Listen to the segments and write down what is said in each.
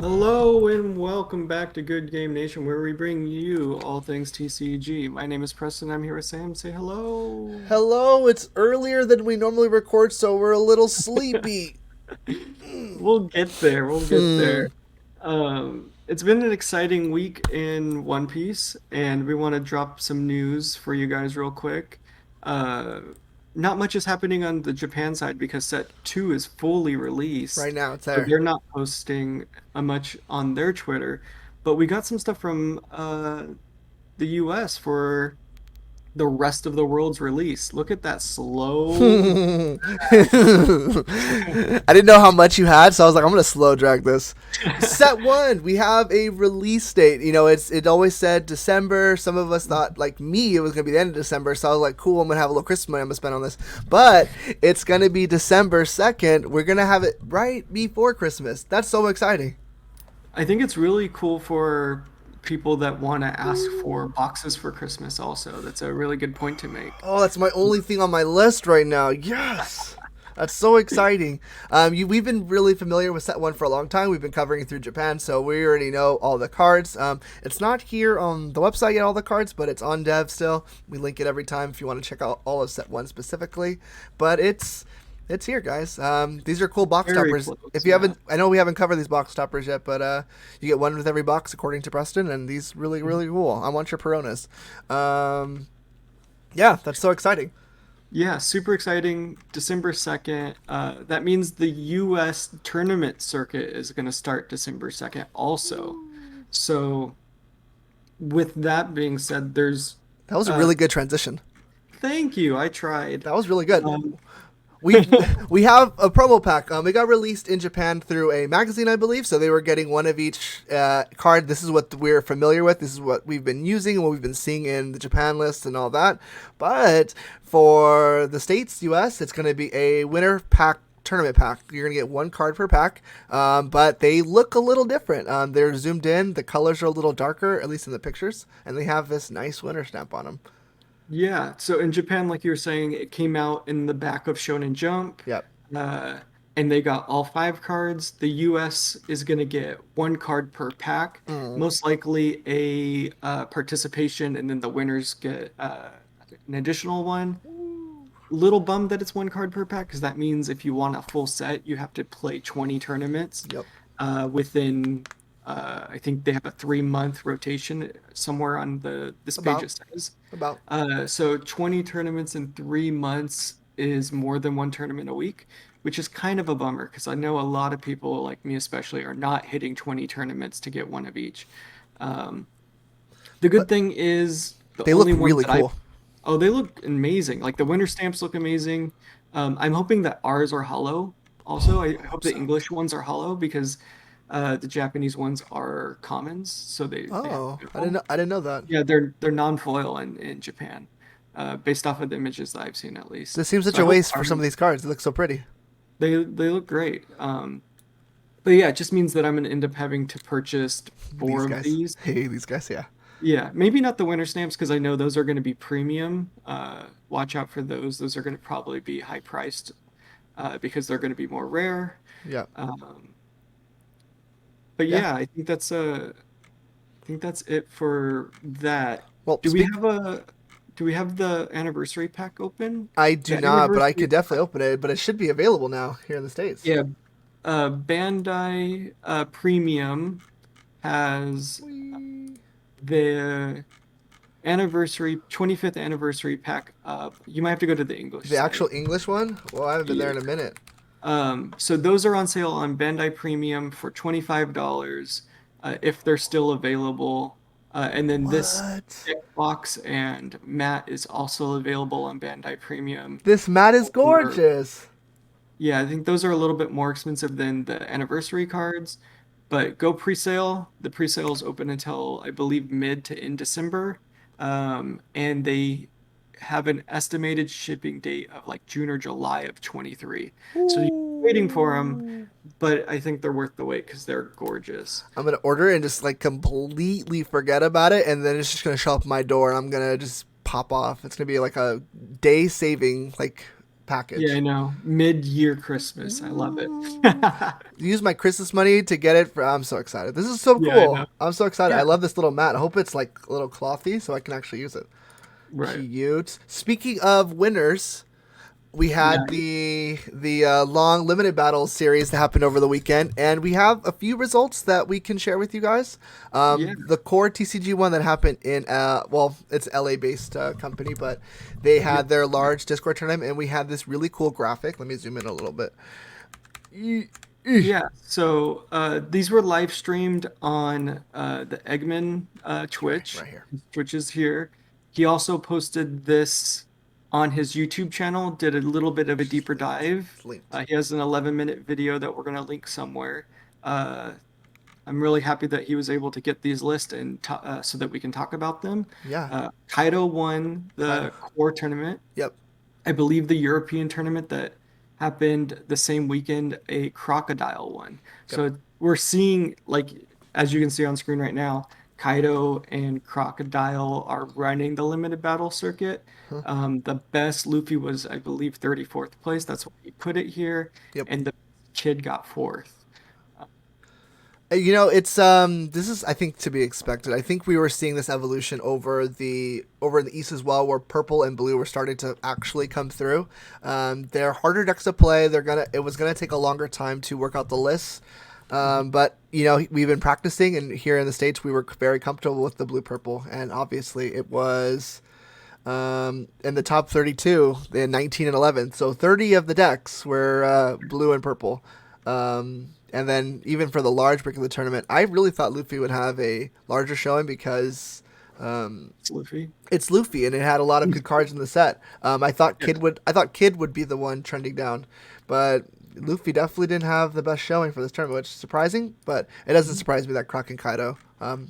Hello and welcome back to Good Game Nation, where we bring you all things TCG. My name is Preston. I'm here with Sam. Say hello. Hello, it's earlier than we normally record, so we're a little sleepy. We'll get there. We'll get Hmm. there. It's been an exciting week in One Piece, and we want to drop some news for you guys real quick. Uh, Not much is happening on the Japan side because set 2 is fully Right released, now, it's so there. they're not posting much on their Twitter. But we got some stuff from the US for the rest of the world's release. Look at that slow. I didn't know how much you had, so I was like, I'm gonna slow drag this. Set one, we have a release date. It always said December. Some of us thought, like me, it was gonna be the end of December. So I was like, cool, I'm gonna have a little Christmas money I'm gonna spend on this. But it's gonna be December 2nd. We're gonna have it right before Christmas. That's so exciting. I think it's really cool for people that want to ask for boxes for Christmas also. That's a really good point to make. Oh, that's my only thing on my list right now. Yes. That's so exciting. We've been really familiar with set one for a long time. We've been covering it through Japan, so we already know all the cards. It's not here on the website yet, all the cards, but it's on dev still. We link it every time if you want to check out all of set one specifically. But it's here, guys. These are cool box Very toppers. close, If you yeah. haven't, I know we haven't covered these box toppers yet, but you get one with every box according to Preston, and these really cool. I want your Peronas. Um, yeah, that's so exciting. Yeah, super exciting. December 2nd. That means the US tournament circuit is going to start December 2nd also. So, with that being said, there's That was a uh really good transition. thank you. I tried. That was really good. Um, We we have a promo pack. It got released in Japan through a magazine, I believe. So they were getting one of each card. This is what we're familiar with. This is what we've been using and what we've been seeing in the Japan list and all that. But for the States, US, it's going to be a winner pack tournament pack. You're gonna get one card per pack, but they look a little different. They're zoomed in. The colors are a little darker, at least in the pictures, and they have this nice winner stamp on them. Yeah, so in Japan, like you were saying, it came out in the back of Shonen Jump, Yep. uh, and they got all 5 cards. The US is going to get 1 card per pack, Mm. most likely a participation, and then the winners get an additional one. Little bummed that it's 1 card per pack, because that means if you want a full set, you have to play 20 tournaments Yep. within. I think they have a 3-month rotation somewhere on this page. About It says. about. So 20 tournaments in 3 months is more than one tournament a week, which is kind of a bummer because I know a lot of people, like me especially, are not hitting 20 tournaments to get one of each. Um, the good But thing is the they look only ones really that I, cool. oh, they look amazing. Like the winter stamps look amazing. I'm hoping that ours are hollow. Also, I hope the So. English ones are hollow because the Japanese ones are commons, so they have Oh, foil. I didn't know that. Yeah, they're non-foil in Japan, based off of the images that I've seen at least. This seems So such I a hope waste for some of ours, these cards. They look so pretty. they look great. But yeah, it just means that I'm gonna end up having to purchase four These of guys. these. Hey, these guys. Yeah. Yeah, maybe not the winter stamps because I know those are going to be premium. Watch out for those. Those are going to probably be high priced because they're going to be more rare. Yeah. Um, but Yeah. yeah, I think that's it for that. Well, Do we have a do we have the anniversary pack open? I do The not, but I anniversary could definitely pack, open it. But it should be available now here in the states. yeah, Bandai Premium has Whee! the anniversary 25th anniversary pack up. You might have to go to the English The site. actual English one. Well, I haven't been there Yeah. in a minute. So those are on sale on Bandai Premium for $25 if they're still available. And then this What? deck box and mat is also available on Bandai Premium. This mat is For, gorgeous. yeah, I think those are a little bit more expensive than the anniversary cards, but go pre-sale. The pre-sale is open until I believe mid to in December. And they have an estimated shipping date of like June or July of 23. So you're waiting for them, Ooh. but I think they're worth the wait because they're gorgeous. I'm gonna order it and just like completely forget about it, and then it's just gonna show up at my door, and I'm gonna just pop off. It's gonna be like a day saving like Yeah, I package. know. Mid-year Christmas. I love it. Ooh. Use my Christmas money to get it. I'm so excited. This is so Yeah, I know. cool. I'm so excited. Yeah, I love this little mat. I hope it's like a little clothy so I can actually use it. right. Cute. Speaking of winners, we had Nice. the long limited battles series that happened over the weekend, and we have a few results that we can share with you guys. Yeah, The core TCG one that happened in well, it's LA based company, but they yeah, had their large Discord tournament, and we had this really cool graphic. Let me zoom in a little bit. yeah. So these were live streamed on the Eggman Okay, Twitch. right here. Twitch is here. He also posted this on his YouTube channel, did a little bit of a deeper dive. It's linked. He has an 11-minute video that we're going to link somewhere. Uh, I'm really happy that he was able to get these lists and so that we can talk about them. Yeah, Kaido won kind of. the core tournament. Yep. I believe the European tournament that happened the same weekend, a crocodile one. Yep. So we're seeing, like, as you can see on screen right now, Kaido and Crocodile are running the limited battle circuit. Huh. The best Luffy was, I believe, 34th place. That's why he put it here. Yep. And the kid got fourth. It's this is I think to be expected. I think we were seeing this evolution over in the east as well, where purple and blue were starting to actually come through. They're harder decks to play. It was gonna take a longer time to work out the lists. But we've been practicing, and here in the States we were very comfortable with the blue purple, and obviously it was in the top 32, they had 19 and 11. So 30 of the decks were blue and purple. And then even for the large break of the tournament, I really thought Luffy would have a larger showing because It's Luffy. it's Luffy and it had a lot of good cards in the set. Yeah. I thought Kid would be the one trending down, but Luffy definitely didn't have the best showing for this tournament, which is surprising. But it doesn't surprise me that Croc and Kaido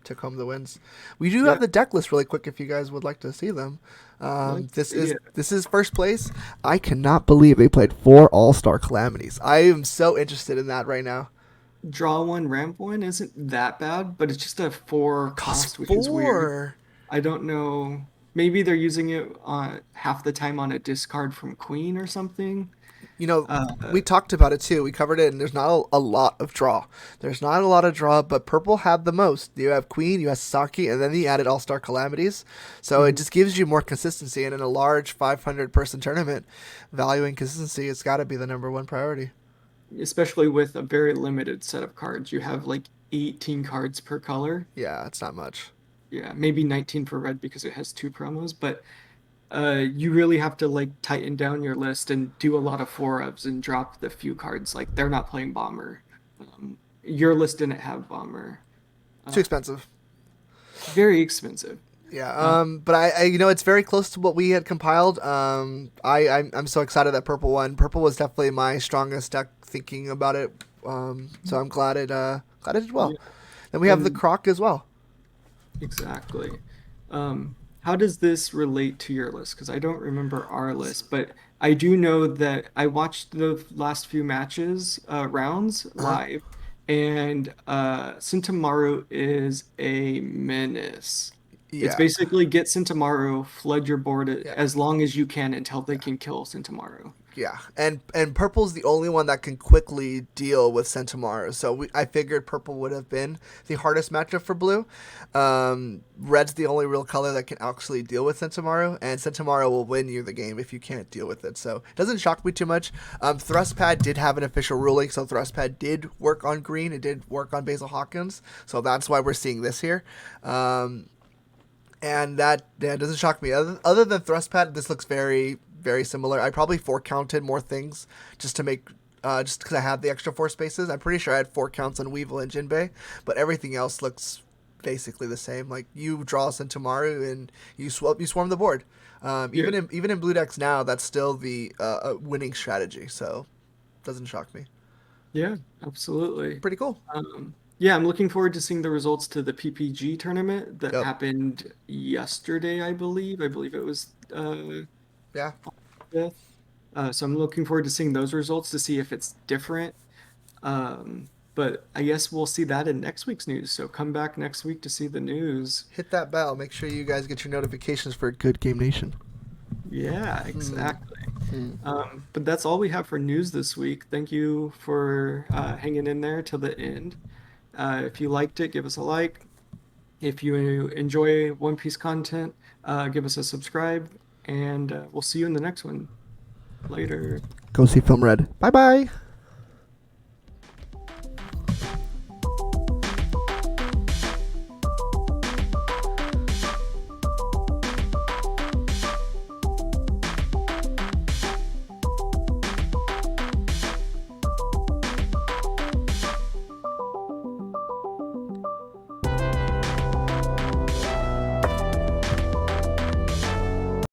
took home the wins. We do have Yeah. the deck list really quick if you guys would like to see them. Let's see it. This is first place. I cannot believe they played 4 All-Star Calamities. I am so interested in that right now. Draw one, ramp one isn't that bad, but it's just a four Cost cost, which is weird. 4. I don't know. Maybe they're using it on half the time on a discard from Queen or something. You know, Uh, we talked about it too. We covered it, and there's not a lot of draw. There's not a lot of draw, but purple had the most. You have Queen, you have Saki, and then you added All Star Calamities. So it mhm. just gives you more consistency. And in a large 500 person tournament, valuing consistency has got to be the number one priority. Especially with a very limited set of cards. You have like 18 cards per color. Yeah, it's not much. Yeah, maybe 19 for red because it has two promos, but you really have to like tighten down your list and do a lot of four ups and drop the few cards. Like they're not playing Bomber. Your list didn't have Bomber. Too Uh, expensive. Very expensive. Yeah, Uh, but it's very close to what we had compiled. I'm so excited that purple won. Purple was definitely my strongest deck thinking about it. So I'm glad it did well. yeah, Then we have the and Croc as well. exactly. How does this relate to your list? Because I don't remember our list, but I do know that I watched the last few matches, rounds Uh-huh. live, and Sintamaru is a menace. It's Yeah, basically get Sintamaru, flood your board yeah, as long as you can until they yeah, can kill Sintamaru. yeah. And purple's the only one that can quickly deal with Centaur. So I figured purple would have been the hardest matchup for blue. Red's the only real color that can actually deal with Centaur, and Centaur will win you the game if you can't deal with it. So it doesn't shock me too much. Thrustpad did have an official ruling, so Thrustpad did work on green. It did work on Basil Hawkins, so that's why we're seeing this here. And that doesn't shock me. Other than Thrustpad, this looks very very similar. I probably four counted more things just to make just because I had the extra 4 spaces. I'm pretty sure I had 4 counts on Weevil and Jinbei, but everything else looks basically the same. Like you draw Sentamaru and you swarm the board. Yeah, Even in blue decks now, that's still the winning strategy. So doesn't shock me. yeah, absolutely. Pretty cool. Yeah, I'm looking forward to seeing the results to the PPG tournament that Yep. happened yesterday, I believe. I believe it was Yeah. 5th. So I'm looking forward to seeing those results to see if it's different. But I guess we'll see that in next week's news. So come back next week to see the news. Hit that bell. Make sure you guys get your notifications for Good Game Nation. Yeah, Hmm. exactly. But that's all we have for news this week. Thank you for hanging in there till the end. If you liked it, give us a like. If you enjoy One Piece content, give us a subscribe, and we'll see you in the next one. Later. Go see Film Red. Bye bye.